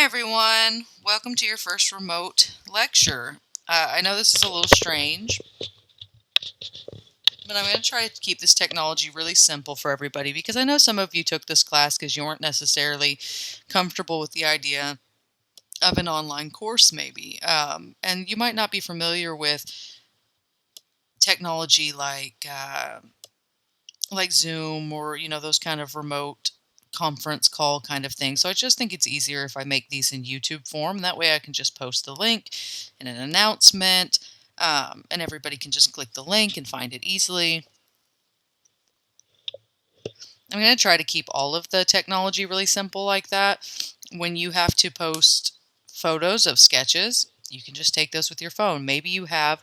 everyone. Welcome to your first remote lecture. I know this is a little strange, but I'm going to try to keep this technology really simple for everybody because I know some of you took this class because you weren't necessarily comfortable with the idea of an online course, maybe. And you might not be familiar with technology like Zoom or those kind of remote conference call kind of thing. So I just think it's easier if I make these in YouTube form. That way I can just post the link in an announcement, and everybody can just click the link and find it easily. I'm going to try to keep all of the technology really simple like that. When you have to post photos of sketches, you can just take those with your phone. Maybe you have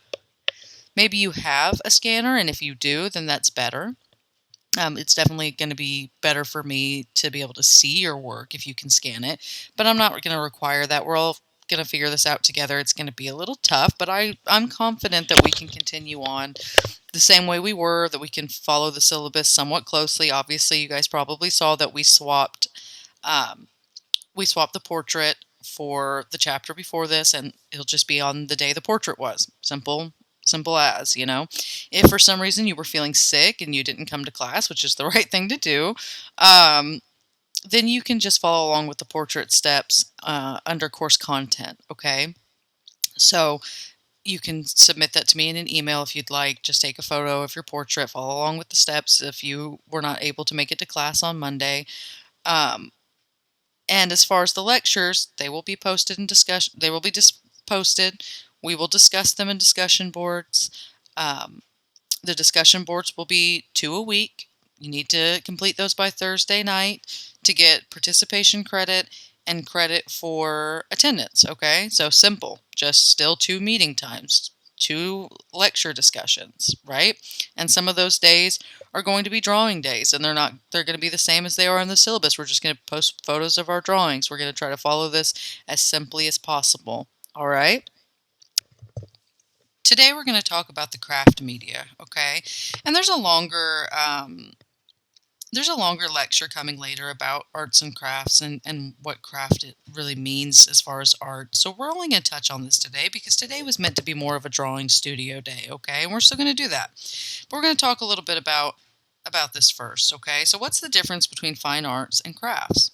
a scanner, and if you do, then that's better. It's definitely going to be better for me to be able to see your work if you can scan it, but I'm not going to require that. We're all going to figure this out together. It's going to be a little tough, but I'm confident that we can continue on the same way we were, that we can follow the syllabus somewhat closely. Obviously, you guys probably saw that we swapped the portrait for the chapter before this, and it'll just be on the day the portrait was. Simple as, If for some reason you were feeling sick and you didn't come to class, which is the right thing to do, then you can just follow along with the portrait steps under course content, okay? So you can submit that to me in an email if you'd like. Just take a photo of your portrait, follow along with the steps if you were not able to make it to class on Monday. And as far as the lectures, they will be posted in discussion. They will be posted. We will discuss them in discussion boards. The discussion boards will be 2 a week. You need to complete those by Thursday night to get participation credit and credit for attendance, okay? So simple, just still 2 meeting times, 2 lecture discussions, right? And some of those days are going to be drawing days, and they're going to be the same as they are in the syllabus. We're just going to post photos of our drawings. We're going to try to follow this as simply as possible, all right? Today we're going to talk about the craft media, okay? And there's a longer lecture coming later about arts and crafts and what craft it really means as far as art. So we're only going to touch on this today because today was meant to be more of a drawing studio day, okay? And we're still going to do that. But we're going to talk a little bit about this first, okay? So what's the difference between fine arts and crafts?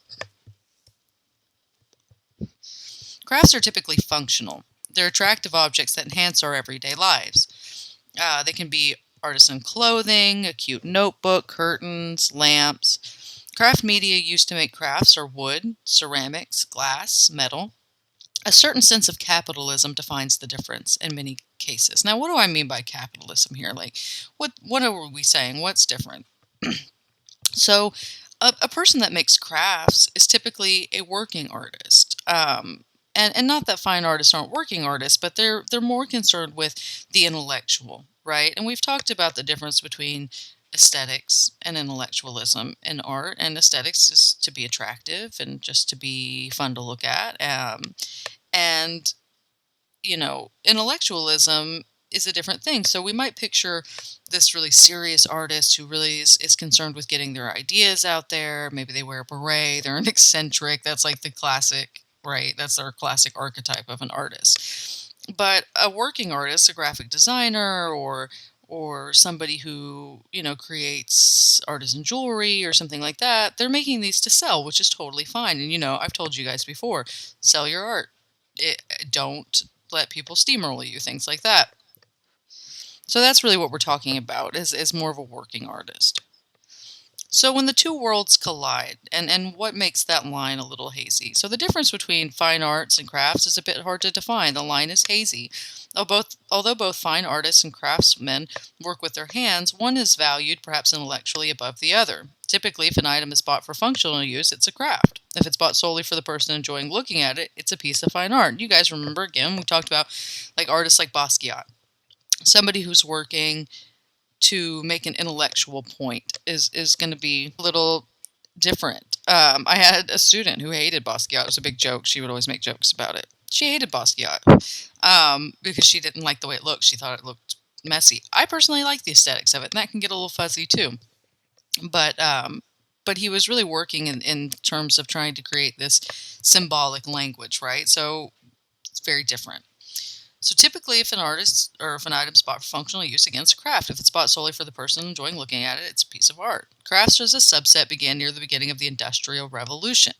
Crafts are typically functional. They're attractive objects that enhance our everyday lives. They can be artisan clothing, a cute notebook, curtains, lamps. Craft media used to make crafts are wood, ceramics, glass, metal. A certain sense of capitalism defines the difference in many cases. Now, what do I mean by capitalism here? Like, what are we saying? What's different? So, a person that makes crafts is typically a working artist. And not that fine artists aren't working artists, but they're more concerned with the intellectual, right? And we've talked about the difference between aesthetics and intellectualism in art. And aesthetics is to be attractive and just to be fun to look at. And intellectualism is a different thing. So we might picture this really serious artist who really is concerned with getting their ideas out there. Maybe they wear a beret, they're an eccentric. That's like the classic, right? That's our classic archetype of an artist. But a working artist, a graphic designer, or somebody who creates artisan jewelry or something like that, they're making these to sell, which is totally fine. And I've told you guys before, sell your art. Don't let people steamroll you, things like that. So that's really what we're talking about, is more of a working artist. So when the two worlds collide, and what makes that line a little hazy? So the difference between fine arts and crafts is a bit hard to define. The line is hazy. Although both fine artists and craftsmen work with their hands, one is valued perhaps intellectually above the other. Typically, if an item is bought for functional use, it's a craft. If it's bought solely for the person enjoying looking at it, it's a piece of fine art. You guys remember, again, we talked about like artists like Basquiat. Somebody who's working to make an intellectual point is going to be a little different. I had a student who hated Basquiat. It was a big joke. She would always make jokes about it. She hated Basquiat because she didn't like the way it looked. She thought it looked messy. I personally like the aesthetics of it, and that can get a little fuzzy too. But but he was really working in terms of trying to create this symbolic language, right? So it's very different. So typically, if an artist or if an item spot for functional use against a craft, if it's bought solely for the person enjoying looking at it, it's a piece of art. Crafts as a subset began near the beginning of the Industrial Revolution,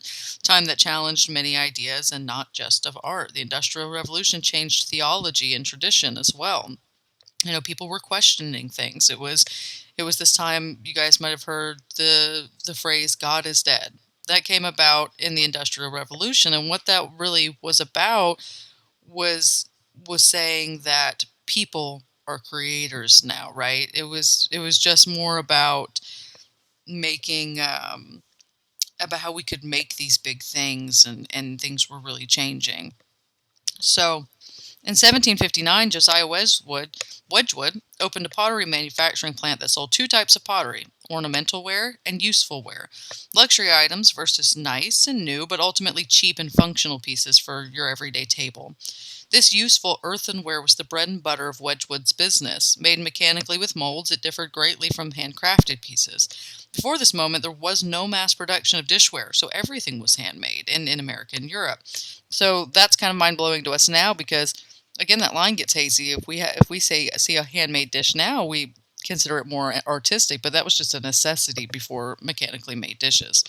time that challenged many ideas and not just of art. The Industrial Revolution changed theology and tradition as well. People were questioning things. It was this time you guys might have heard the phrase "God is dead." That came about in the Industrial Revolution, and what that really was about was was saying that people are creators now, right? It was just more about making about how we could make these big things, and things were really changing. So in 1759, Josiah Wedgwood opened a pottery manufacturing plant that sold two types of pottery: ornamental ware and useful ware. Luxury items versus nice and new, but ultimately cheap and functional pieces for your everyday table. This useful earthenware was the bread and butter of Wedgwood's business. Made mechanically with molds, it differed greatly from handcrafted pieces. Before this moment, there was no mass production of dishware, so everything was handmade in America and Europe. So that's kind of mind blowing to us now because, again, that line gets hazy. If we see a handmade dish now, we consider it more artistic, but that was just a necessity before mechanically made dishes.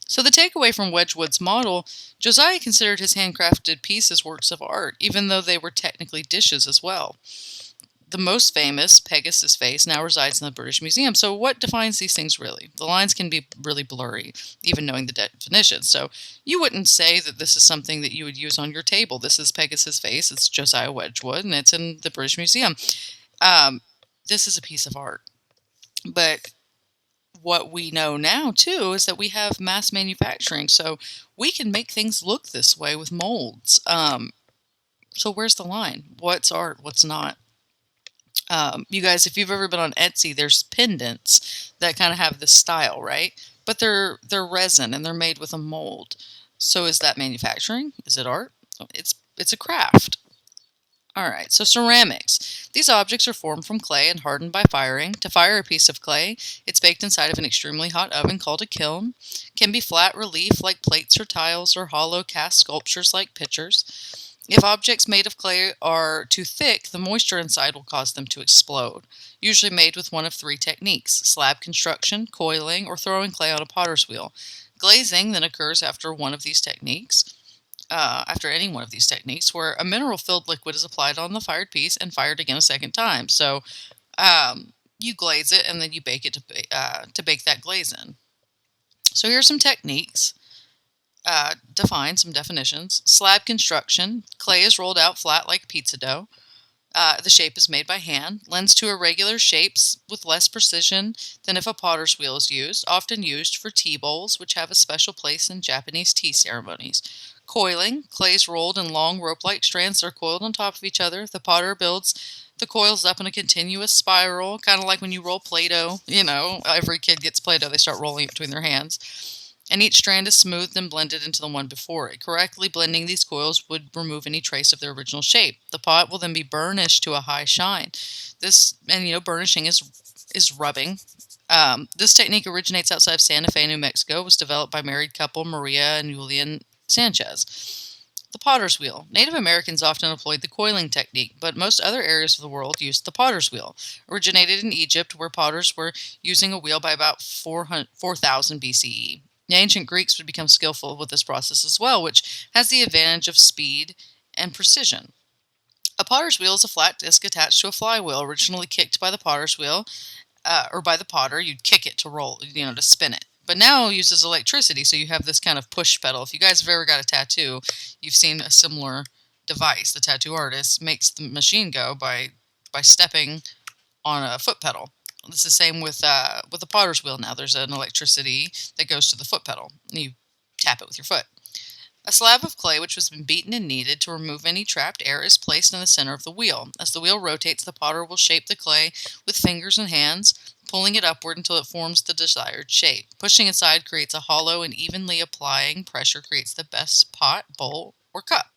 So the takeaway from Wedgwood's model, Josiah considered his handcrafted pieces works of art, even though they were technically dishes as well. The most famous, Pegasus vase, now resides in the British Museum. So what defines these things really? The lines can be really blurry, even knowing the definition. So you wouldn't say that this is something that you would use on your table. This is Pegasus vase, it's Josiah Wedgwood, and it's in the British Museum. Um, this is a piece of art. But what we know now, too, is that we have mass manufacturing. So we can make things look this way with molds. So where's the line? What's art? What's not? You guys, if you've ever been on Etsy, there's pendants that kind of have this style, right? But they're resin and they're made with a mold. So is that manufacturing? Is it art? It's a craft. All right, so ceramics. These objects are formed from clay and hardened by firing. To fire a piece of clay, it's baked inside of an extremely hot oven called a kiln. Can be flat relief like plates or tiles, or hollow cast sculptures like pitchers. If objects made of clay are too thick, the moisture inside will cause them to explode. Usually made with one of three techniques: slab construction, coiling, or throwing clay on a potter's wheel. Glazing then occurs after any one of these techniques, where a mineral-filled liquid is applied on the fired piece and fired again a second time. So you glaze it, and then you bake it to bake that glaze in. So here's some techniques. Define some definitions. Slab construction. Clay is rolled out flat like pizza dough. The shape is made by hand, lends to irregular shapes with less precision than if a potter's wheel is used, often used for tea bowls, which have a special place in Japanese tea ceremonies. Coiling. Clay is rolled in long rope-like strands that are coiled on top of each other. The potter builds the coils up in a continuous spiral, kind of like when you roll Play-Doh. Every kid gets Play-Doh. They start rolling it between their hands. And each strand is smoothed and blended into the one before it. Correctly blending these coils would remove any trace of their original shape. The pot will then be burnished to a high shine. Burnishing is rubbing. This technique originates outside of Santa Fe, New Mexico. It was developed by married couple Maria and Julian Sanchez. The potter's wheel. Native Americans often employed the coiling technique, but most other areas of the world used the potter's wheel. Originated in Egypt, where potters were using a wheel by about 4000 BCE. The ancient Greeks would become skillful with this process as well, which has the advantage of speed and precision. A potter's wheel is a flat disc attached to a flywheel, originally kicked by the potter's wheel, or by the potter. You'd kick it to roll, to spin it. But now it uses electricity, so you have this kind of push pedal. If you guys have ever got a tattoo, you've seen a similar device. The tattoo artist makes the machine go by stepping on a foot pedal. It's the same with the potter's wheel now. There's an electricity that goes to the foot pedal. You tap it with your foot. A slab of clay, which has been beaten and kneaded to remove any trapped air, is placed in the center of the wheel. As the wheel rotates, the potter will shape the clay with fingers and hands, pulling it upward until it forms the desired shape. Pushing inside creates a hollow, and evenly applying pressure creates the best pot, bowl, or cup.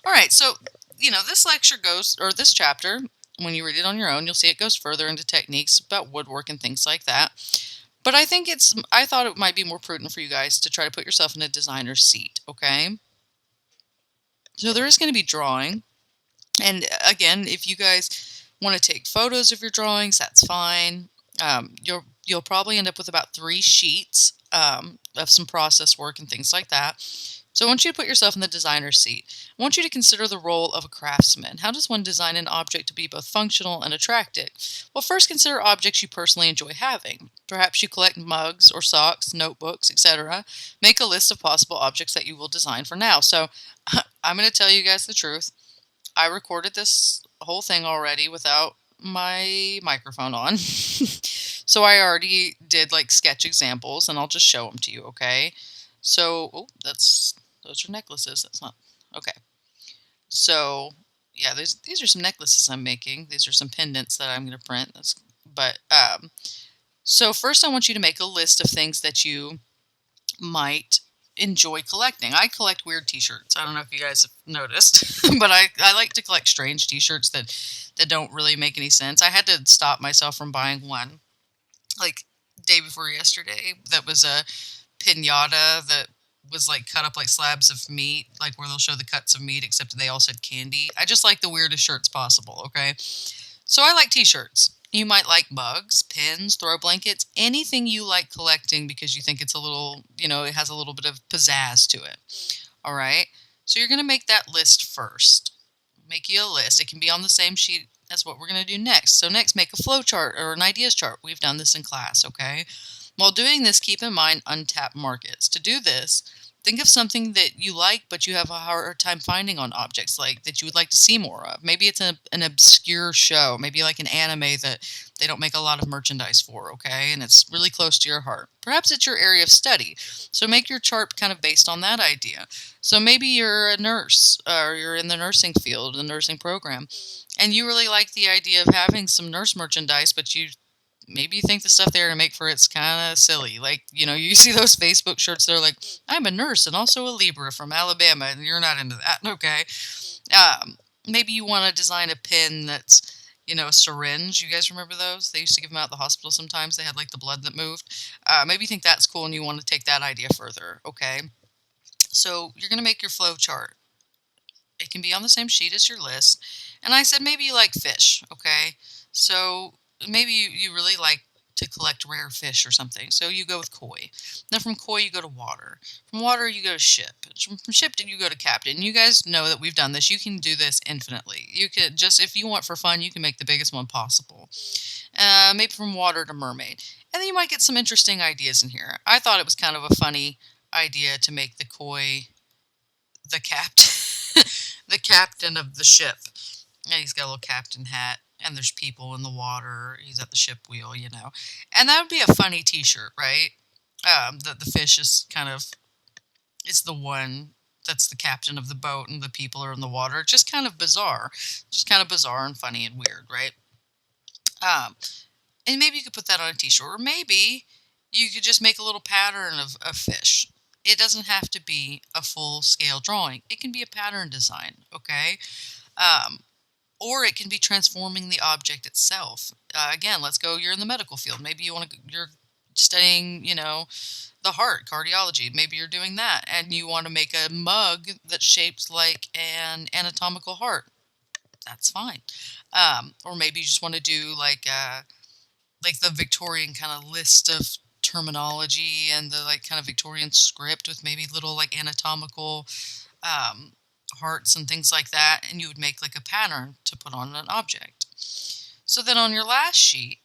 All right, so, this chapter, when you read it on your own, you'll see it goes further into techniques about woodwork and things like that. But I thought it might be more prudent for you guys to try to put yourself in a designer's seat, okay? So there is going to be drawing. And again, if you guys want to take photos of your drawings, that's fine. You'll probably end up with about 3 sheets of some process work and things like that. So I want you to put yourself in the designer's seat. I want you to consider the role of a craftsman. How does one design an object to be both functional and attractive? Well, first consider objects you personally enjoy having. Perhaps you collect mugs or socks, notebooks, etc. Make a list of possible objects that you will design for now. So I'm going to tell you guys the truth. I recorded this whole thing already without my microphone on. So I already did like sketch examples and I'll just show them to you, okay? So, oh, those are necklaces. That's not, okay. So, yeah, these are some necklaces I'm making. These are some pendants that I'm going to print. So first I want you to make a list of things that you might enjoy collecting. I collect weird t-shirts. I don't know if you guys have noticed, but I like to collect strange t-shirts that don't really make any sense. I had to stop myself from buying one like day before yesterday that was a piñata that was like cut up like slabs of meat, like where they'll show the cuts of meat, except they all said candy. I just like the weirdest shirts possible, okay? So I like t-shirts. You might like mugs, pins, throw blankets, anything you like collecting because you think it's a little, it has a little bit of pizzazz to it. All right? So you're going to make that list first. Make you a list. It can be on the same sheet as what we're going to do next. So next, make a flow chart or an ideas chart. We've done this in class, okay? While doing this, keep in mind untapped markets. To do this, think of something that you like, but you have a hard time finding on objects, like that you would like to see more of. Maybe it's an obscure show, maybe like an anime that they don't make a lot of merchandise for, okay? And it's really close to your heart. Perhaps it's your area of study. So make your chart kind of based on that idea. So maybe you're a nurse or you're in the nursing field, the nursing program, and you really like the idea of having some nurse merchandise, but maybe you think the stuff they're going to make for it's kind of silly. Like, you see those Facebook shirts that are like, I'm a nurse and also a Libra from Alabama, and you're not into that, okay? Maybe you want to design a pin that's, a syringe. You guys remember those? They used to give them out at the hospital sometimes. They had like the blood that moved. Maybe you think that's cool and you want to take that idea further, okay? So you're going to make your flow chart. It can be on the same sheet as your list. And I said maybe you like fish, okay? So maybe you really like to collect rare fish or something. So you go with koi. Then from koi you go to water. From water you go to ship. From ship you go to captain. You guys know that we've done this. You can do this infinitely. You could just, if you want for fun, you can make the biggest one possible. Maybe from water to mermaid. And then you might get some interesting ideas in here. I thought it was kind of a funny idea to make the koi the captain. The captain of the ship. And he's got a little captain hat, and there's people in the water. He's at the ship wheel, And that would be a funny t-shirt, right? The fish is it's the one that's the captain of the boat, and the people are in the water. Just kind of bizarre. Just kind of bizarre and funny and weird, right? And maybe you could put that on a t-shirt. Or maybe you could just make a little pattern of fish. It doesn't have to be a full-scale drawing. It can be a pattern design, okay? Or it can be transforming the object itself. Again, let's go, you're in the medical field. Maybe you're studying, the heart, cardiology. Maybe you're doing that, and you want to make a mug that's shaped like an anatomical heart. That's fine. Or maybe you just want to do like the Victorian kind of list of terminology and the like kind of Victorian script with maybe little like anatomical hearts and things like that, and you would make like a pattern to put on an object. So then on your last sheet,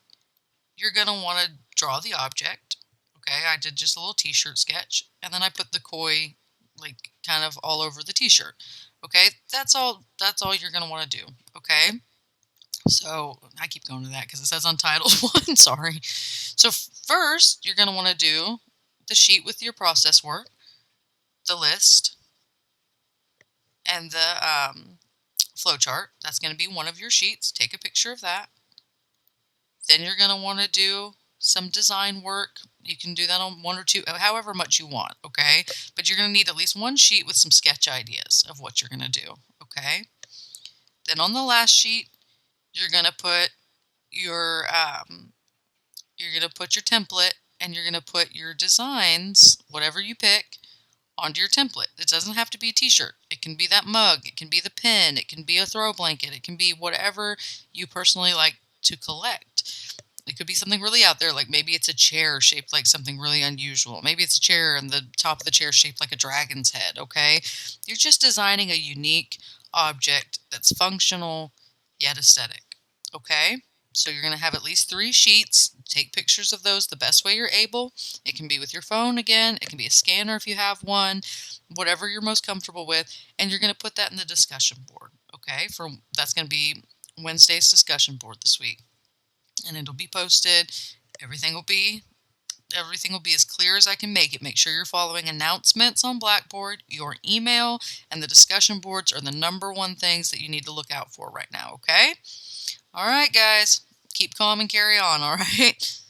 you're going to want to draw the object. Okay, I did just a little t-shirt sketch, and then I put the koi like kind of all over the t-shirt. Okay, that's all you're going to want to do. Okay, so I keep going to that because it says Untitled 1. Sorry. So first, you're going to want to do the sheet with your process work, the list, and the flow chart. That's going to be one of your sheets. Take a picture of that. Then you're going to want to do some design work. You can do that on 1 or 2, however much you want, okay? But you're going to need at least one sheet with some sketch ideas of what you're going to do, okay? Then on the last sheet, you're going to put your template and you're going to put your designs, whatever you pick, onto your template. It doesn't have to be a t-shirt. It can be that mug. It can be the pin. It can be a throw blanket. It can be whatever you personally like to collect. It could be something really out there, like maybe it's a chair shaped like something really unusual. Maybe it's a chair and the top of the chair shaped like a dragon's head, okay? You're just designing a unique object that's functional yet aesthetic, okay? So you're going to have at least 3 sheets. Take pictures of those the best way you're able. It can be with your phone again. It can be a scanner if you have one, whatever you're most comfortable with. And you're going to put that in the discussion board, okay? That's going to be Wednesday's discussion board this week. And it'll be posted. Everything will be as clear as I can make it. Make sure you're following announcements on Blackboard. Your email and the discussion boards are the #1 things that you need to look out for right now, okay? All right, guys. Keep calm and carry on, all right?